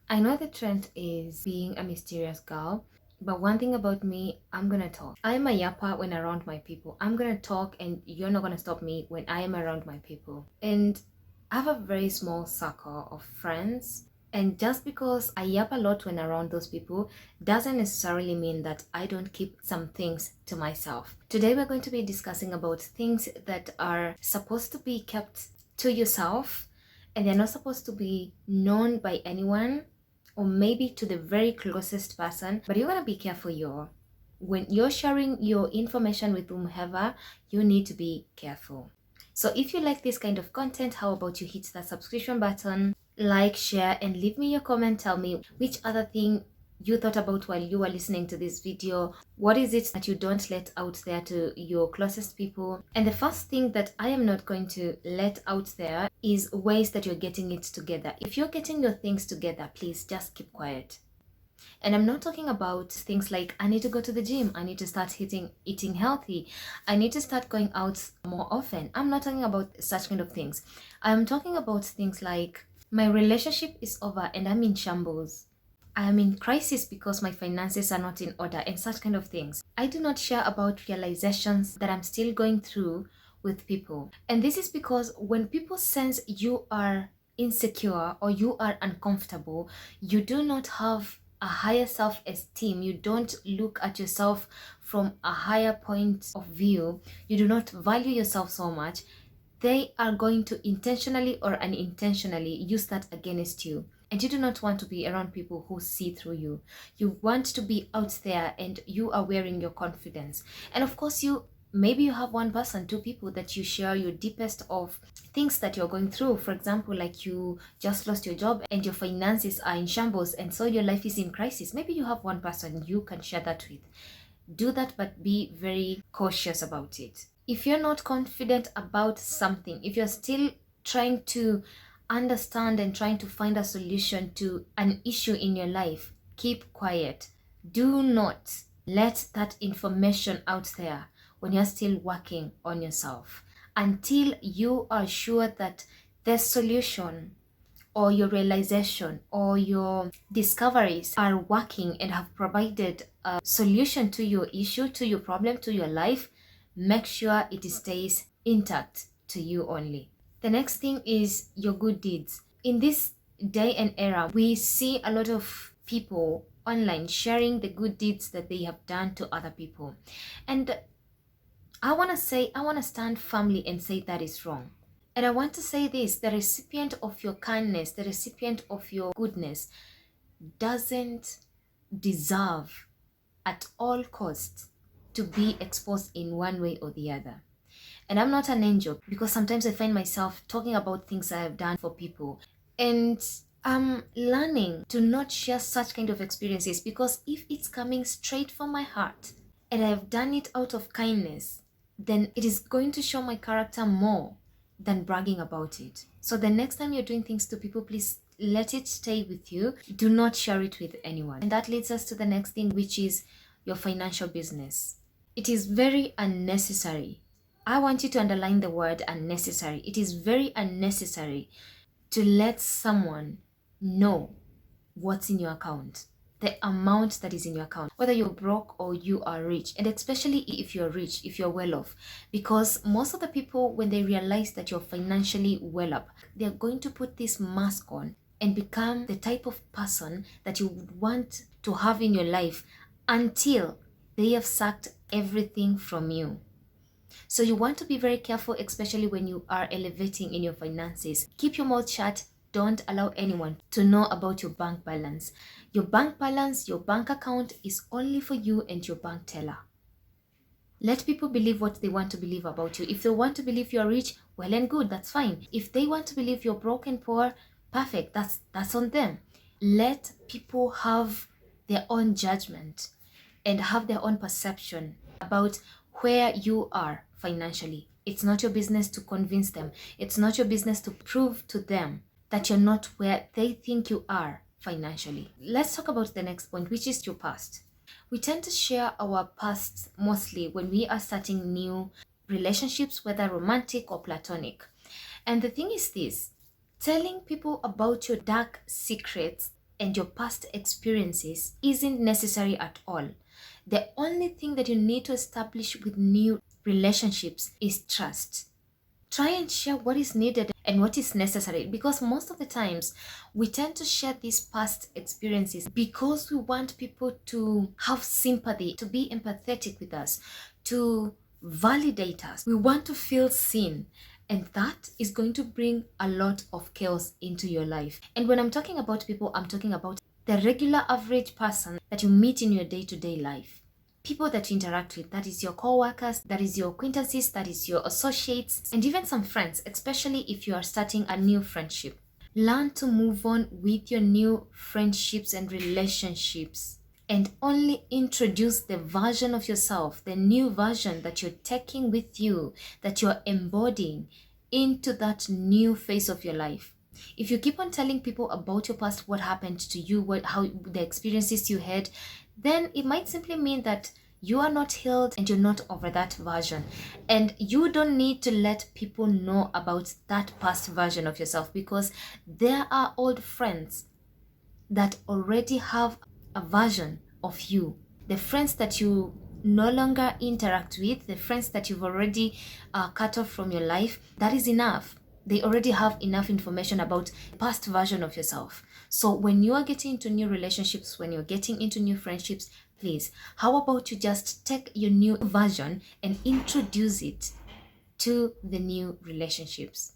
I know the trend is being a mysterious girl, but one thing about me, I'm gonna talk. I'm a yapper when around my people. I'm gonna talk, and you're not gonna stop me when I am around my people. And I have a very small circle of friends. And just because I yap a lot when around those people doesn't necessarily mean that I don't keep some things to myself. Today, we're going to be discussing about things that are supposed to be kept to yourself, and they're not supposed to be known by anyone, or maybe to the very closest person. But you gotta be careful, when you're sharing your information with whomever, you need to be careful. So if you like this kind of content, how about you hit that subscription button, like, share, and leave me your comment. Tell me which other thing you thought about while you were listening to this video. What is it that you don't let out there to your closest people? And the first thing that I am not going to let out there is ways that you're getting it together. If you're getting your things together, please just keep quiet. And I'm not talking about things like I need to go to the gym, I need to start eating healthy, I need to start going out more often. I'm not talking about such kind of things. I'm talking about things like my relationship is over and I'm in shambles. I am in crisis because my finances are not in order, and such kind of things. I do not share about realizations that I'm still going through with people. And this is because when people sense you are insecure or you are uncomfortable, you do not have a higher self-esteem, you don't look at yourself from a higher point of view, you do not value yourself so much, they are going to intentionally or unintentionally use that against you. And you do not want to be around people who see through you. You want to be out there and you are wearing your confidence. And of course, maybe you have one person, two people that you share your deepest of things that you're going through. For example, like you just lost your job and your finances are in shambles, and so your life is in crisis. Maybe you have one person you can share that with. Do that, but be very cautious about it. If you're not confident about something, if you're still trying to understand and trying to find a solution to an issue in your life, keep quiet. Do not let that information out there when you're still working on yourself until you are sure that the solution or your realization or your discoveries are working and have provided a solution to your issue, to your problem, to your life. Make sure it stays intact to you only. The next thing is your good deeds. In this day and era, we see a lot of people online sharing the good deeds that they have done to other people. And I want to stand firmly and say that is wrong. And I want to say this, the recipient of your kindness, the recipient of your goodness doesn't deserve at all costs to be exposed in one way or the other. And I'm not an angel, because sometimes I find myself talking about things I have done for people. And I'm learning to not share such kind of experiences, because if it's coming straight from my heart and I've done it out of kindness, then it is going to show my character more than bragging about it. So the next time you're doing things to people, please let it stay with you. Do not share it with anyone. And that leads us to the next thing, which is your financial business. It is very unnecessary. I want you to underline the word unnecessary. It is very unnecessary to let someone know what's in your account, the amount that is in your account, whether you're broke or you are rich, and especially if you're rich, if you're well off. Because most of the people, when they realize that you're financially well up, they're going to put this mask on and become the type of person that you would want to have in your life until they have sucked everything from you. So you want to be very careful, especially when you are elevating in your finances. Keep your mouth shut. Don't allow anyone to know about your bank balance. Your bank balance, your bank account is only for you and your bank teller. Let people believe what they want to believe about you. If they want to believe you're rich, well and good, that's fine. If they want to believe you're broke and poor, perfect, that's on them. Let people have their own judgment and have their own perception about where you are financially. It's not your business to convince them. It's not your business to prove to them that you're not where they think you are financially. Let's talk about the next point, which is your past. We tend to share our past mostly when we are starting new relationships, whether romantic or platonic. And the thing is this, telling people about your dark secrets and your past experiences isn't necessary at all. The only thing that you need to establish with new relationships is trust. Try and share what is needed and what is necessary, because most of the times we tend to share these past experiences because we want people to have sympathy, to be empathetic with us, to validate us. We want to feel seen, and that is going to bring a lot of chaos into your life. And when I'm talking about people, I'm talking about the regular average person that you meet in your day-to-day life. People that you interact with, that is your co-workers, that is your acquaintances, that is your associates, and even some friends, especially if you are starting a new friendship. Learn to move on with your new friendships and relationships, and only introduce the version of yourself, the new version that you're taking with you, that you're embodying into that new phase of your life. If you keep on telling people about your past, what happened to you, how the experiences you had, then it might simply mean that you are not healed and you're not over that version. And you don't need to let people know about that past version of yourself, because there are old friends that already have a version of you. The friends that you no longer interact with, the friends that you've already cut off from your life, that is enough. They already have enough information about the past version of yourself. So when you are getting into new relationships, when you're getting into new friendships, please, how about you just take your new version and introduce it to the new relationships?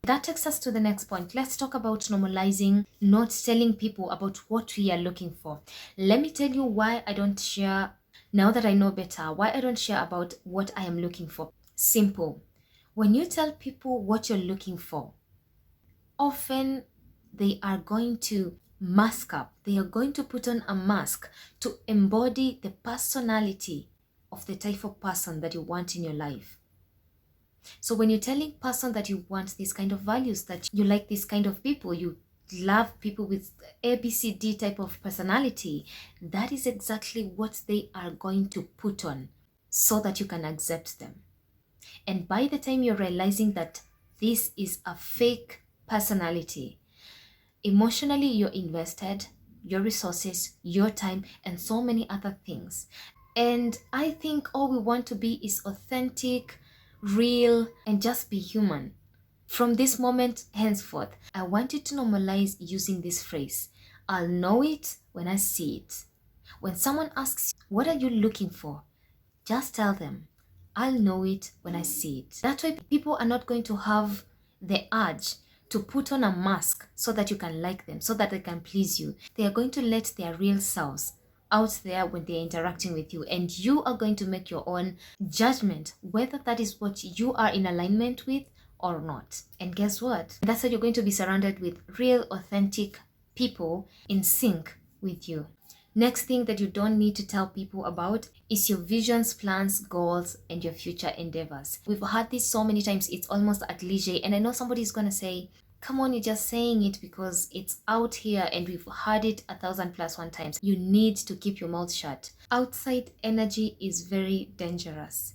That takes us to the next point. Let's talk about normalizing not telling people about what we are looking for. Let me tell you why I don't share, now that I know better, why I don't share about what I am looking for. Simple. When you tell people what you're looking for, often they are going to mask up. They are going to put on a mask to embody the personality of the type of person that you want in your life. So when you're telling person that you want this kind of values, that you like this kind of people, you love people with ABCD type of personality, that is exactly what they are going to put on so that you can accept them. And by the time you're realizing that this is a fake personality, emotionally you're invested, your resources, your time, and so many other things. And I think all we want to be is authentic, real, and just be human. From this moment henceforth, I want you to normalize using this phrase: I'll know it when I see it. When someone asks you, what are you looking for? Just tell them, I'll know it when I see it. That way people are not going to have the urge to put on a mask so that you can like them, so that they can please you. They are going to let their real selves out there when they're interacting with you, and you are going to make your own judgment whether that is what you are in alignment with or not. And guess what? That's how you're going to be surrounded with real, authentic people in sync with you. Next thing that you don't need to tell people about is your visions, plans, goals, and your future endeavors. We've heard this so many times, it's almost a cliche. And I know somebody's going to say, come on, you're just saying it because it's out here and we've heard it 1,000+1 times. You need to keep your mouth shut. Outside energy is very dangerous.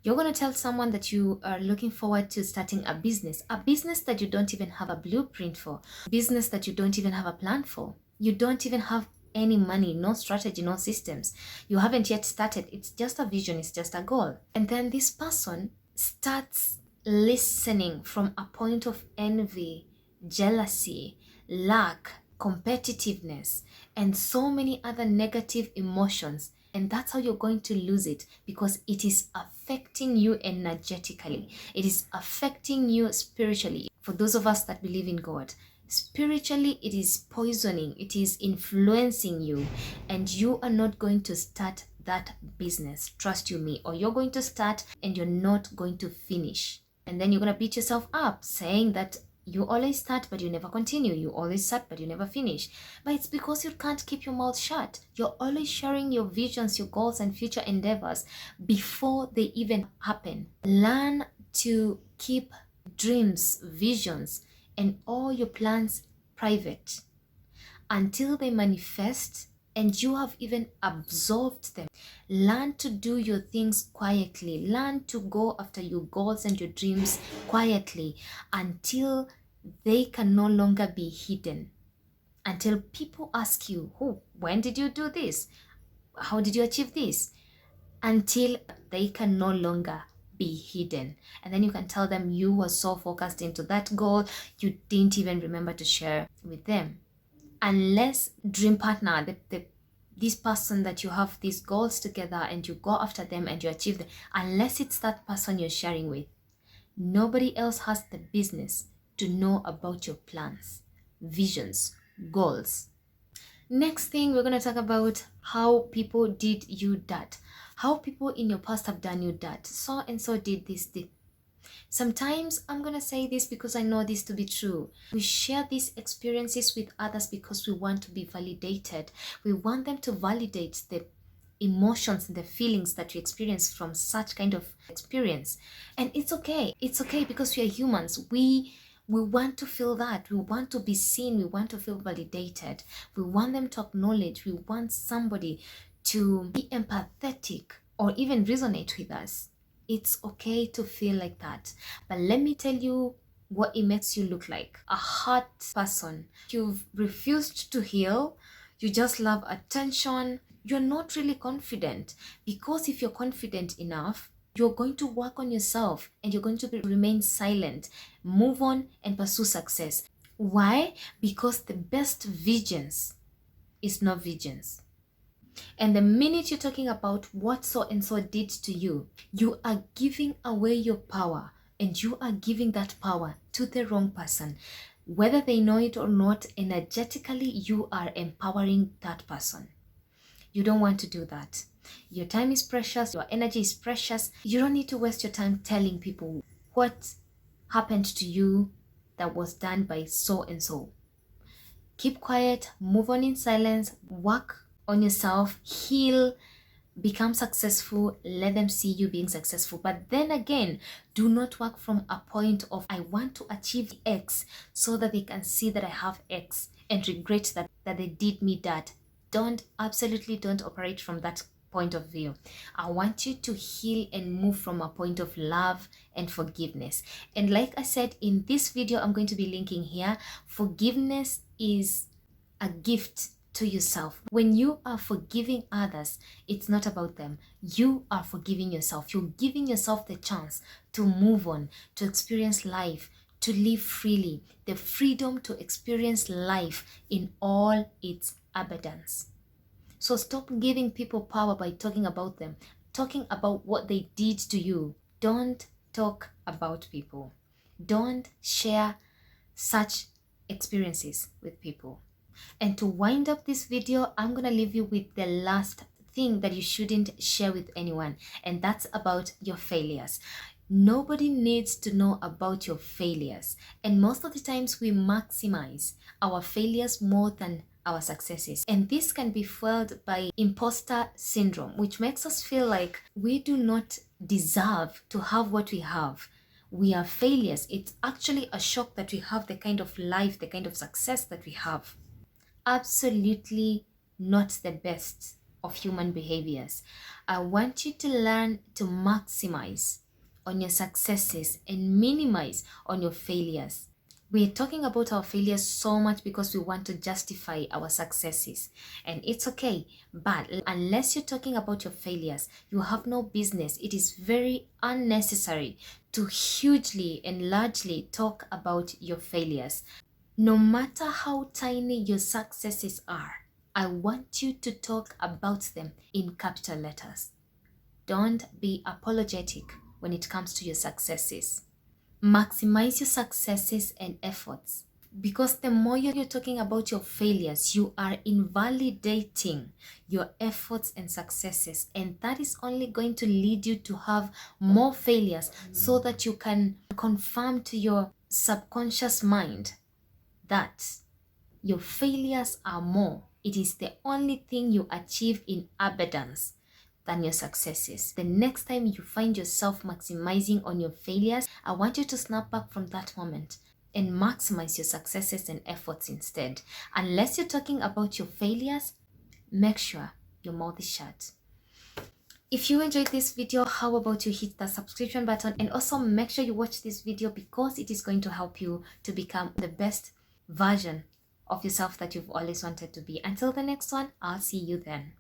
You're going to tell someone that you are looking forward to starting a business that you don't even have a blueprint for, a business that you don't even have a plan for. You don't even have any money, no strategy, no systems. You haven't yet started. It's just a vision, it's just a goal. And then this person starts listening from a point of envy, jealousy, lack, competitiveness, and so many other negative emotions. And that's how you're going to lose it, because it is affecting you energetically. It is affecting you spiritually. For those of us that believe in God, spiritually, it is poisoning, it is influencing you, and you are not going to start that business, trust you me, or you're going to start and you're not going to finish. And then you're going to beat yourself up saying that you always start but you never continue, you always start but you never finish. But it's because you can't keep your mouth shut. You're always sharing your visions, your goals, and future endeavors before they even happen. Learn to keep dreams, visions, and all your plans private until they manifest and you have even absorbed them. Learn to do your things quietly. Learn to go after your goals and your dreams quietly until they can no longer be hidden. until people ask you, when did you do this? How did you achieve this? Until they can no longer be hidden. And then you can tell them you were so focused into that goal, you didn't even remember to share with them. Unless dream partner, this person that you have these goals together and you go after them and you achieve them, unless it's that person you're sharing with, nobody else has the business to know about your plans, visions, goals. Next thing, we're going to talk about how people did you that. How people in your past have done you that. So and so did this. Sometimes I'm going to say this because I know this to be true. We share these experiences with others because we want to be validated. We want them to validate the emotions and the feelings that we experience from such kind of experience. And it's okay. It's okay because we are humans. We want to feel that. We want to be seen. We want to feel validated. We want them to acknowledge. We want somebody to be empathetic or even resonate with us. It's okay to feel like that. But let me tell you what it makes you look like. A hurt person. You've refused to heal. You just love attention. You're not really confident. Because if you're confident enough, you're going to work on yourself and you're going to remain silent, move on and pursue success. Why? Because the best vengeance is not vengeance. And the minute you're talking about what so and so did to you, you are giving away your power and you are giving that power to the wrong person. Whether they know it or not, energetically, you are empowering that person. You don't want to do that. Your time is precious. Your energy is precious. You don't need to waste your time telling people what happened to you that was done by so and so. Keep quiet, move on in silence, work on yourself, heal, become successful, let them see you being successful. But then again, do not work from a point of I want to achieve X so that they can see that I have X and regret that they did me that. Absolutely don't operate from that point of view. I want you to heal and move from a point of love and forgiveness. And like I said in this video, I'm going to be linking here, forgiveness is a gift to yourself. When you are forgiving others, it's not about them. You are forgiving yourself. You're giving yourself the chance to move on, to experience life, to live freely, the freedom to experience life in all its abundance. So stop giving people power by talking about them, talking about what they did to you. Don't talk about people. Don't share such experiences with people. And to wind up this video, I'm going to leave you with the last thing that you shouldn't share with anyone, and that's about your failures. Nobody needs to know about your failures, and most of the times we maximize our failures more than our successes, and this can be fueled by imposter syndrome, which makes us feel like we do not deserve to have what we have. We are failures. It's actually a shock that we have the kind of life, the kind of success that we have. Absolutely not the best of human behaviors. I want you to learn to maximize on your successes and minimize on your failures. We're talking about our failures so much because we want to justify our successes, and it's okay. But unless you're talking about your failures, you have no business. It is very unnecessary to hugely and largely talk about your failures. No matter how tiny your successes are, I want you to talk about them in capital letters. Don't be apologetic when it comes to your successes. Maximize your successes and efforts, because the more you're talking about your failures, you are invalidating your efforts and successes, and that is only going to lead you to have more failures so that you can confirm to your subconscious mind that your failures are more. It is the only thing you achieve in abundance than your successes. The next time you find yourself maximizing on your failures, I want you to snap back from that moment and maximize your successes and efforts instead. Unless you're talking about your failures, make sure your mouth is shut. If you enjoyed this video, how about you hit the subscription button, and also make sure you watch this video because it is going to help you to become the best version of yourself that you've always wanted to be. Until the next one, I'll see you then.